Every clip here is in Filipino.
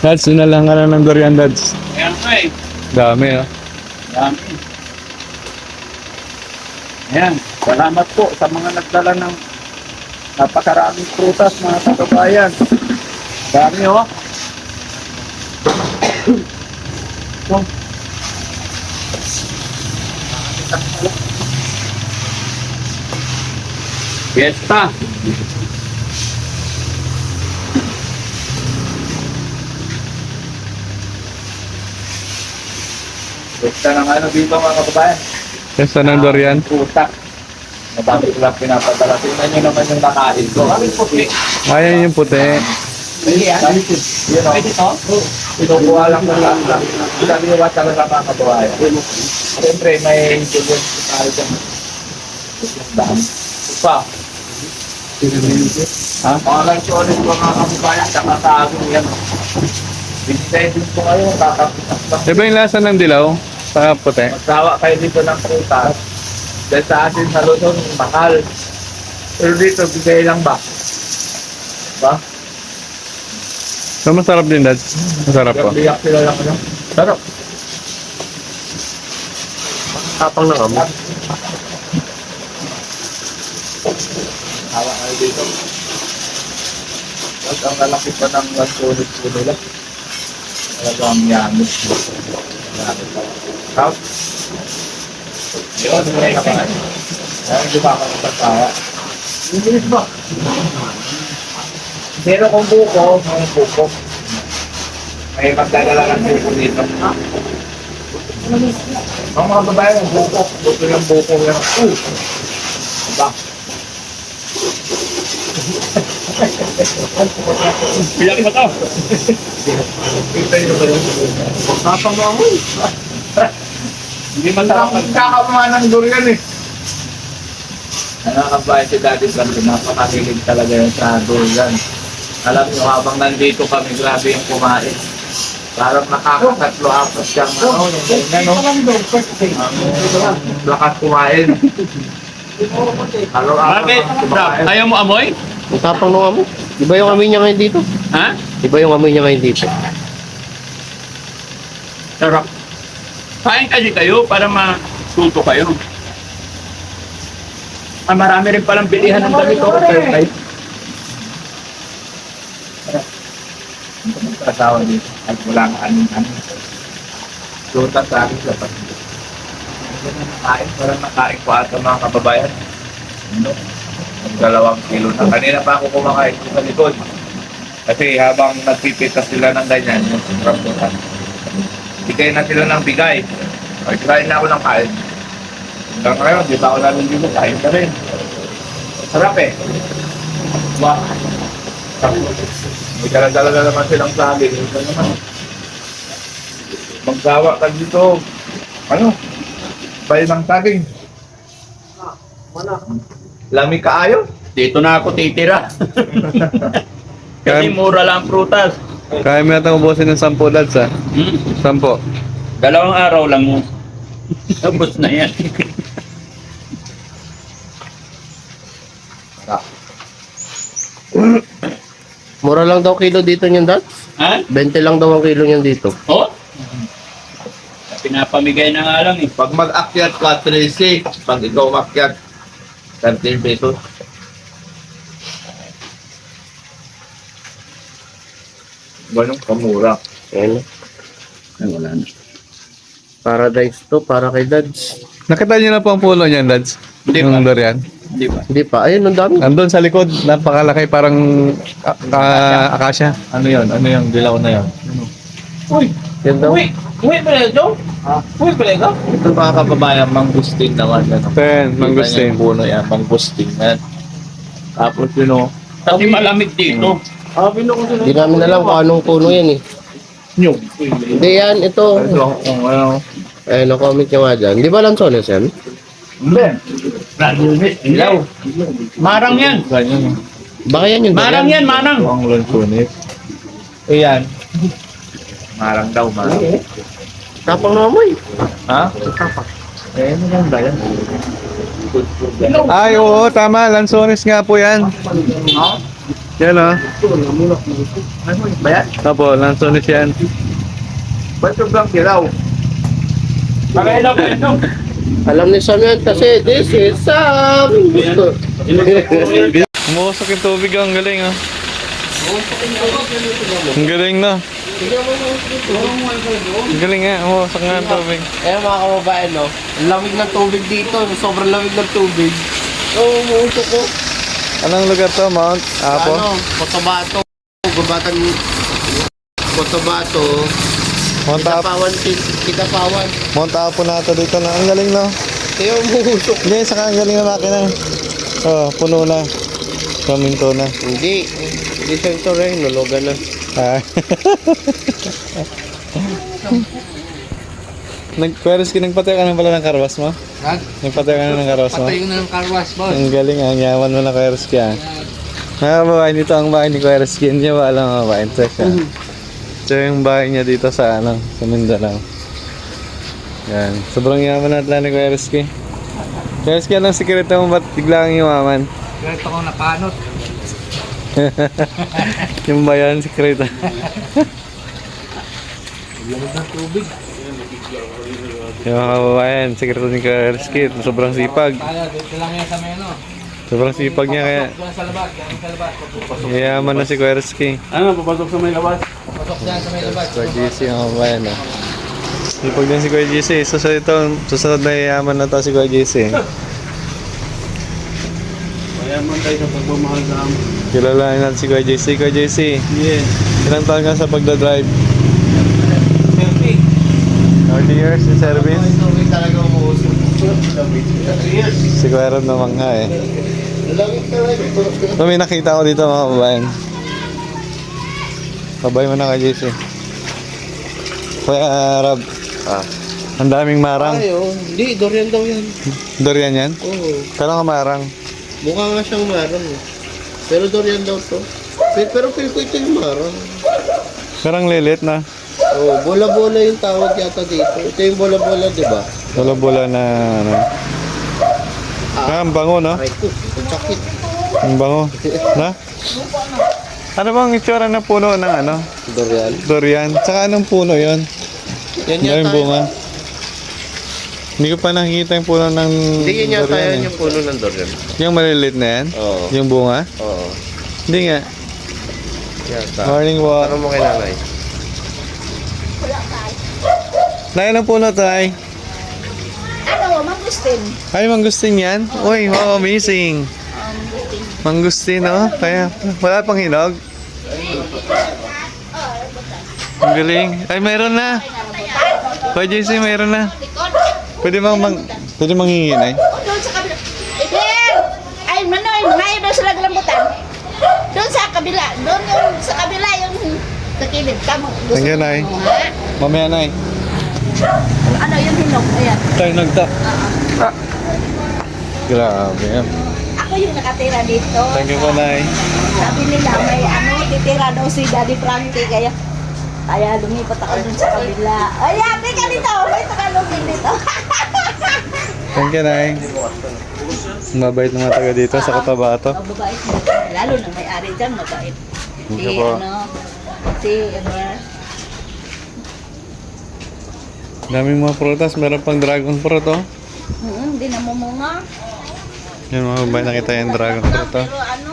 Dads, sinalang ka na ng durian, Dads. Ayan ko eh. Dami, oh. Dami. Ayan. Salamat po sa mga nagdala ng napakaraming prutas, mga kababayan. Dami, oh. So, Fiesta. Fiesta ng ano dito mga kababayan. Pesta ng durian. Puta. Madami ko lang pinapadala. Tingnan nyo naman yung nakain ko. Ayan yung puti. Pwede yan? Yun o. Pwede to? Pinukuha lang ng lahat. Pinaliwat talaga mga kababayan. Siyempre may influence tayo dyan. Dami. Pa. Ha? Mga lansones ko mga kababayan. Nakatago yan. Binigay din po kayo. Kakapitas lang. Diba yung lasa ng dilaw? Sa puti. Magsawa kayo dito ng prutas. Dahil sa atin sa Luzon, mahal. Pero dito, bigay lang ba? Ba? So, masarap din, Dads. Masarap po. Biyak sila lang ano? Sarap. Tapang na kamo. Hawa kayo dito. Tapos ang lalaki pa ng lansulit po nila. Talagang yamit. Yamit pa. Tapos, yun, may nakain. Kaya hindi ba ako nagtasawa? Hindi ba? Pero kung buko, may buko. May magdadala ng buko dito. Ang mga babae, yung buko. Gusto yung buko yan. Diba? Bilaki mo to. Kita nyo ba yun? Tapang mo ako. Hindi man kakamuha ng durian eh. Nakakabayan si Daddy Frank, napakakilig talaga yung sa durian. Alam nyo, habang nandito kami, grabe yung kumain. Parang nakakatlo-apat siyang ano, yung ganyan, no? Ang lakas kumain. Bakit? Kumain. Ayaw mo amoy? Ang tapang nung amo. Iba yung amoy niya ngayon dito. Ha? Iba yung amoy niya ngayon dito. Sarap. Kain kasi kayo para matuto kayo. Marami rin palang bilihan ng damit ko. Okay. Kasawa dito. At wala ka anin-anin. Luta sa akin sa pati. Nakain, parang nakain ko ata mga kababayan. Ano? 2 kilo na. Kanina pa ako kumakain sa likod. Kasi habang nagpipita sila ng ganyan, yung rambutan, bigay na sila ng bigay. Ay, kain na ako ng kain. Hanggang ngayon, di ba ako namin dito, kain ka rin. Sarap eh. Wow. May dala-dala naman silang saging. Ito naman. Magsawa ka dito. Ano? Bayo ng saging. Lami kaayo? Dito na ako titira. Kasi mura lang ang prutas. Kaya mo yata ubusin ng 10, Dads, ha? 10. 2 araw lang mo. Tapos na yan. Mura lang daw kilo dito niyan, Dad. Ha? 20 lang daw ang kilo niyan dito. Oh? Pinapamigay na nga lang eh. Pag mag-akyat ka, 13. Pag ikaw makyat, 13 pesos. Ganun kamura. Ayan. Ay, wala na. Paradise to, para kay Dads. Nakita niyo na po ang puno niyan, Dads? Hindi Yung pa. durian. Hindi ba? Hindi pa. Ayun, ang dami. Andun sa likod, napakalaki, parang akasya. Ano yun? Ano yung dilaw na yun? Uy! Yan daw. Uy pala ito? Uy pala ito? Ito mga kababayan, manggustin naman. Ano? Mangustin. Yung puno yan, manggustin yan. Tapos yun o. Kasi malamig dito. Hindi namin alam kung anong puno yan eh. Nyug. Hindi yan, ito. Ano? Ayun, no-comment nyo nga dyan. Di ba lansones yan? Hindi. Ilaw. Marang yan. Ganyan. Baka yan yung Marang durian. yan, manang. Ito ang lansunis. Ayan. Marang daw, marang. Tapang na amoy. Ha? Eh, maganda yan. Ay, oo, tama. Lansones nga po yan. Ha? Yan o. Ano mo ba yan? Opo, lansones yan. Ba't sobrang kilaw? Alam ni Sam yan kasi this is Sam. Umuusok yung tubig, ang galing ah. Ang galing na. Ang galing nga, umuusok nga ang tubig. Eh mga kababayan, no? Ang lamig ng tubig dito. Sobrang lamig ng tubig. Oo, umuusok ko. Anong lugar to? Mount Apo? Ano? Cotabato. Gubatan. Cotabato. Mount Apo. Kitapawan. Mount Apo na ito dito na. Ang galing no? Kaya umuusok. Hindi, saka ang galing na makina. Oh, puno na. Kaminto na. Hindi. Hindi sensor eh. Nulugan na. Ah. Nagpatay ka na pala ng karwas mo? Ha? Nagpatay ka na ng karwas mo? Patay ko na ng karwas, boss. Ang galing, ang yaman mo na Kuya Rizky ah. Mga babae, dito ang bahay ni Kuya Rizky. Hindi niya ba alam ang babae? Ito siya. Ito yung bahay niya dito sa, sa Mindanao. Yan. Sobrang yaman na atla ni Kuya Rizky. Kuya Rizky, anong sikreto mo ba't bigla kang yumaman? Sikreto ko napanot. Yung ba yan, sikreto? Yung mga kababayan, sikreto ni Kuya Rizky. Sobrang sipag. Dito lang yan sa meno. Sobrang sipag niya kaya Diyan sa labas, sa labas. yaman na si Kuya Rizky. Ano, papasok sa may labas? Pasok dyan sa may labas. Kuya GC ang kababayan ah. Sipag din si Kuya GC. Susunod na yaman na to si Kuya GC. Mayaman tayo sa pagmamahal sa amin. Kilalanin natin si Kuya JC. Kuya JC, Yes. ilang taon ka sa pagdadrive? 30. 30 years in service? Tubig talaga umuusok. Si Kuya Rod naman nga eh. Lamig talaga. So, may nakita ko dito mga kababayan. Kabay mo na Kuya JC. Kuya Rob, ang daming marang. Ay, oh. Hindi, durian daw yan. Durian yan? Oo. Kala ka marang. Mukha nga siyang marang. Eh. Pero durian daw to. Pero feel ko ito yung marang. Parang lilit na. Oh, bola-bola yung tawag yata dito. Ito yung bola-bola, di ba? Bola-bola na ano. Ang bango no? Ay ko, ang sakit. Ang bango. Na? Ano bang itsura ng puno ng ano? Durian. Durian. Tsaka anong puno yon? Yan Ano yung yata bunga? Hindi ko pa nakikita yung puno ng Hindi yun yata durian yan eh. yung puno ng durian. Yung maliliit na yan? Oo. Yung bunga? Oo. Hindi nga. Yata. Morning walk. Tanong mo kay nanay. Nay, anong puno to ay? Ano, mangustin. Ay, mangustin yan? Uy, wow, amazing. Mangustin, no? Kaya, wala pang hinog? Ang galing. Ay, mayroon na. Kuya JC, mayroon na. Pwede manghingi, Nay? Doon sa kabila. Idel! Ay, manoy, mga doon sa laglambutan. Doon sa kabila. Doon yung sa kabila yung sa kilid. Tama. Thank you, Nay. mo, ha? Mamaya, Nay. Ano yung hinog? Ayan. Tayo nagta. Grabe yan. Ako yung nakatira dito. Thank you po, Nay. Sabi nila may titira daw si Daddy Frankie. Kaya lumipat ako dun sa kabila. Ay, ate ka dito. May Tagalog din dito. Thank you, Nay. Mabait ng mga taga dito sa Cotabato. Mababait. Lalo na may-ari dyan, mabait. Thank Si you po. si Emma. Daming mga prutas. Meron pang dragon fruit, oh. Hindi na mumunga. Yan mga babae, nakita yung dragon fruit, oh. Pero ano,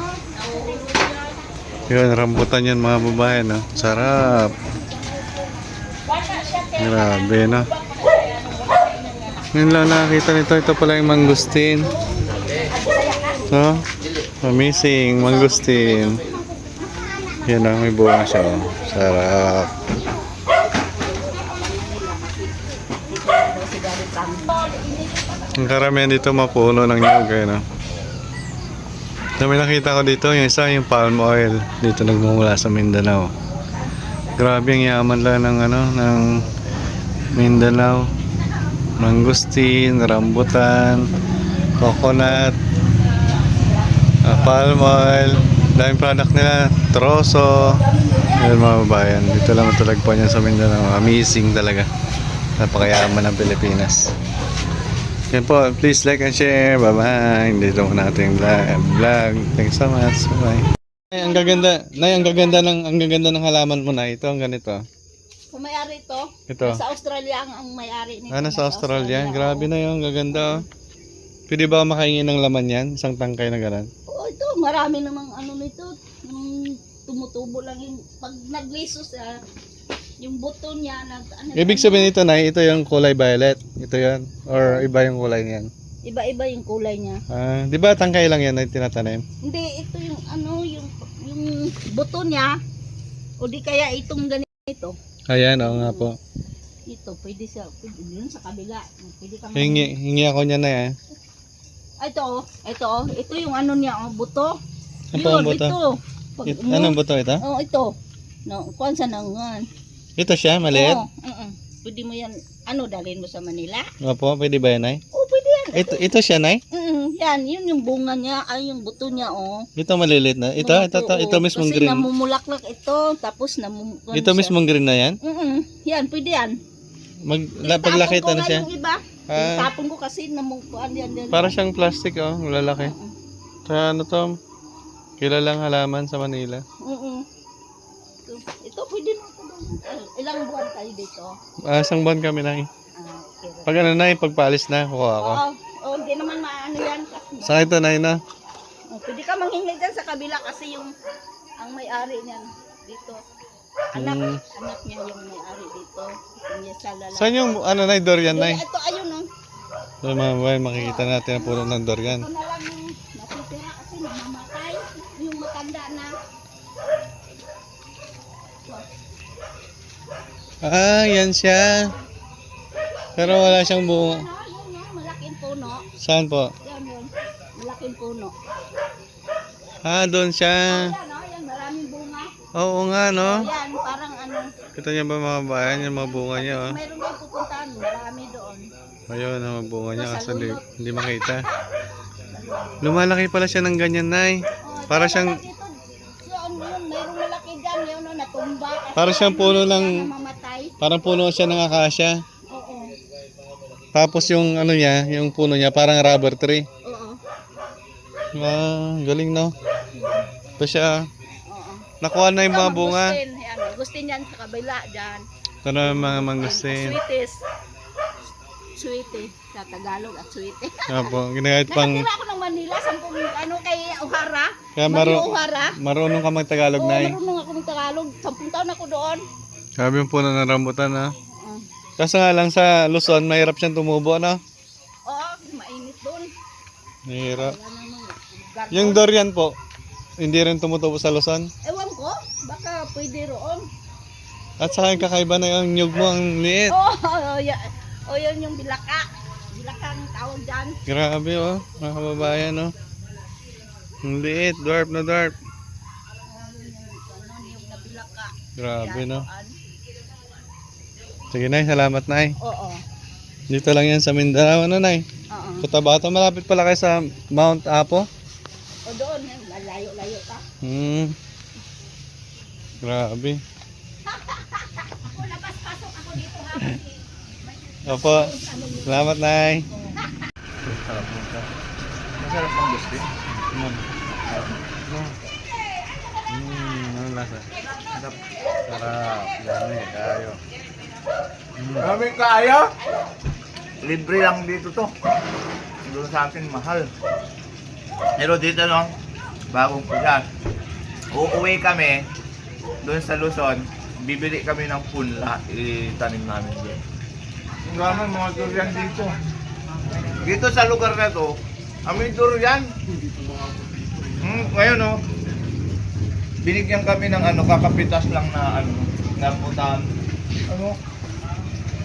Yun, rambutan yan mga babae, no? Sarap. Grabe, no? Ngayon lang nakakita nito. Ito pala yung mangustin. No? Amazing, mangustin. Yan ang may bunga siya, oh. Sarap. Ang karamihan dito mapuno ng nyug, eh, no? So, may nakita ko dito, yung isa yung palm oil dito nagmumula sa Mindanao. Grabe ang yaman lang ng ano, ng Mindanao. Mangustin, rambutan, coconut, palm oil, daming product nila, troso. Yan mga babayan, dito lang matulagpuan yan sa Mindanao. Amazing talaga. Napakayaman ng Pilipinas. Yan po, please like and share. Bye-bye. Dito mo natin vlog. Thanks so much. Bye-bye. Nay, ang gaganda ng halaman mo na. Ito ang ganito. Kung may-ari ito, Ito. sa Australia ang may-ari nito. Sa Australia. oo. Grabe na yun, gaganda. Oh. Pwede ba makahingi ng laman yan? Isang tangkay na gano'n? Oo, ito, marami namang ano nito. Yung tumutubo lang yung, pag naglisos, yung buto niya, Ibig sabihin nito, Nay, ito yung kulay violet. Ito yan. Or iba yung kulay niyan. iba-iba yung kulay niya. Di ba tangkay lang yan na tinatanim? Hindi, ito yung ano, yung buto niya, o di kaya itong ganito. Ayan, oo nga po. Ito, pwede yun sa kabila. Pwede ka Hingi ako niya na eh. Ito yung ano niya, buto. Ano po ang buto? Ito. Pag, Anong buto ito? Oh, ito. No, kuan sa nangan. Ito siya, maliit? Oo, pwede mo yan, dalhin mo sa Manila? Opo, pwede ba yan, Nay? Oo, pwede yan. Ito siya, Nay? Yan, yun yung bunga niya, yung buto niya, oh. Ito maliliit na. Ito mismong Kasi green. namumulaklak ito, tapos Ito mismong green na yan? Yan, pwede yan. Paglaki ito na siya. Yung iba. Tapon ko kasi namukuan yan. Para siyang plastic, oh. Lalaki. Kaya ano to? Kilalang halaman sa Manila. Ito pwede mo ito. Ilang buwan tayo dito? Isang buwan kami, Nay. Okay. Pag ano, Nay, pagpaalis na, kukuha ako. Hindi naman maano yan. Kasi, Saan ito, Nay, na? pwede ka manghingi dyan sa kabila kasi ang may-ari niyan dito. Anak niya yung may-ari dito. Yung sa lalaki. Saan yung, Nay, durian, Nay? Ito, ayun oh. So, mga boy, makikita natin ang puno ng durian. Ito na lang yung natitira kasi namamatay. Yung matanda na. Yan siya. Pero wala siyang bunga. Yan, malaking puno. Saan po? Yan. Malaking puno. Doon siya. Yan, maraming bunga. Oo nga, no? Yan, parang ano. Kita niyo ba mga bayan, yung mga bunga niya, oh. Mayroon kayo pupuntahan, marami doon. Ayun, ang mga bunga niya kasi hindi makita. Lumalaki pala siya ng ganyan, Nay. Para siyang, Yun, mayroong malaki dyan, yun, natumba. para siyang puno ng, Namamatay. parang puno siya ng akasya. Oo. Tapos yung ano niya, yung puno niya, parang rubber tree. Oo. Galing, no? Ito siya. Oo. Nakuha na yung mga bunga. Yan, gustin yan sa kabila dyan. Ito na yung mga mangustin. Sweeties. Sweetie. Sa Tagalog at sweetie. Opo, ginagamit pang, Nakatira ako ng Manila, 10 kay O'Hara. kaya Mario O'Hara. marunong ka mag-Tagalog, Oo, Nay. marunong ako ng Tagalog. 10 taon ako doon. Sabi yung puno ng rambutan, ha? Oo. Kaso nga lang sa Luzon, mahirap siyang tumubo, no? Oo, mainit doon. Mahirap. Wala namang lugar. Yung durian po, hindi rin tumutubo sa Luzon. Ewan ko, baka pwede roon. At saka yung kakaiba na yung nyug mo, ang liit. Yun yung bilaka. Bilaka ang tawag dyan. Grabe, oh. Mga kababayan, oh. Ang liit, dwarf na dwarf. Yung na bilaka. Grabe, no? Yan. Sige, Nay. Salamat, Nay. Oo. Dito lang yan sa Mindanao, ano, Nay? Oo. Cotabato, malapit pala kayo sa Mount Apo. O doon, malayo-layo ka. Grabe. Ako, labas-pasok ako dito ha. Opo. Salamat, Nay. Masarap ang gusto. Ano lasa? Sarap. Dami, kayo. Kami kaya? Libre lang dito to. Doon sa atin mahal. Pero dito no, bagong pusa. Uuwi kami doon sa Luzon, bibili kami ng punla, itanim namin doon. Ang gamang mga durian dito. Dito sa lugar na to, amin durian. Ngayon no, binigyan kami ng kakapitas lang na na putan.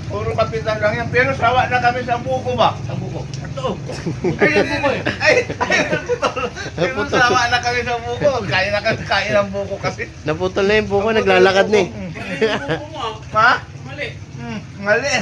Puro kapitan lang yan, pero sawa na kami sa buko ba? Sa buko. Ito. Ay, yung buko eh. Ay, naputol. Pero sawa na kami sa buko. Kain na kami kain ng buko kasi. Naputol na yung buko, naglalakad na eh. Ha? Mali. Mali.